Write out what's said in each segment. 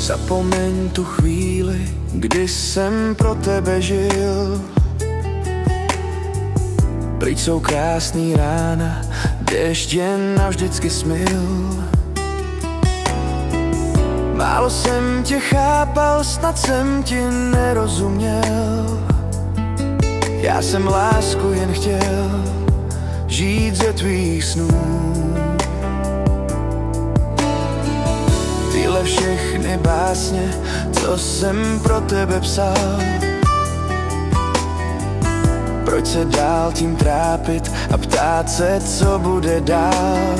Zapomeň tu chvíli, kdy jsem pro tebe žil. Pryč jsou krásný rána, déšť jen navždycky smyl. Málo jsem tě chápal, snad jsem ti nerozuměl. Já jsem lásku jen chtěl žít ze tvých snů. Tyhle všechny básně, co jsem pro tebe psal. Proč se dál tím trápit a ptát se, co bude dál?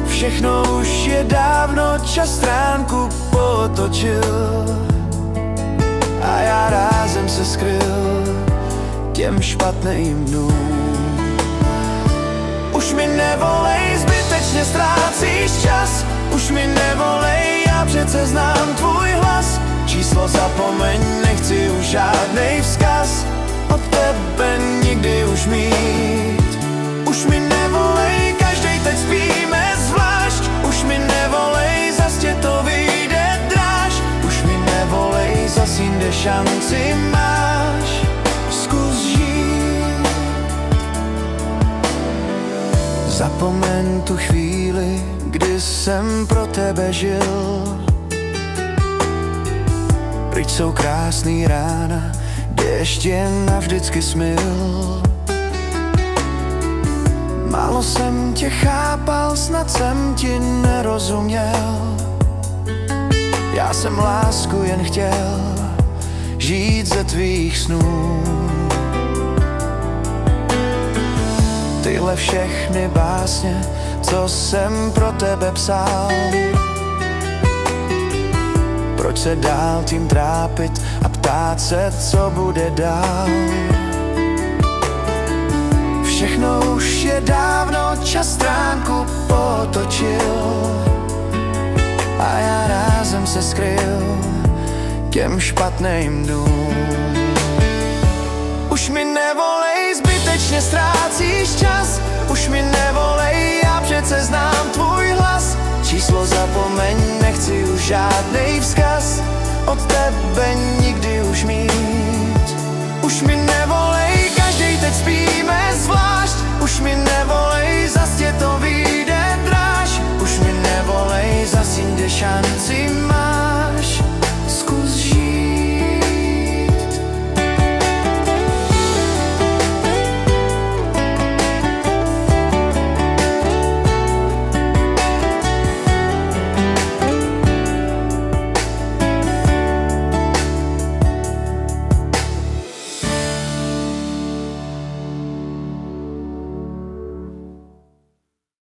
Všechno už je dávno, čas stránku potočil a já rázem se skryl těm špatným dnům. Už mi nevolej, zbytečně ztrácíš čas. Už mi nevolej, já přece znám tvůj hlas. Číslo zapomeň, nechci už žádnej vzkaz od tebe nikdy už mít. Už mi nevolej, každej teď spíme zvlášť. Už mi nevolej, zas tě to vyjde dráž. Už mi nevolej, zas jinde šanci máš. Zkus žít. Zapomeň tu chvíli, kdy jsem pro tebe žil. Pryč jsou krásný rána, déšť jen navždycky smyl. Málo jsem tě chápal, snad jsem ti nerozuměl. Já jsem lásku jen chtěl žít ze tvých snů. Tyhle všechny básně, co jsem pro tebe psal. Proč se dál tím trápit a ptát se, co bude dál? Všechno už je dávno, čas stránku potočil a já rázem se skryl těm špatným dnům. Už mi nevolej, zbytečně ztrácíš čas. Už mi nevolej, já přece znám tvůj hlas. Číslo zapomeň, nechci už žádnej vzkaz od tebe nikdy už mít. Už mi nevolej, každej teď spíme zvlášť. Už mi nevolej,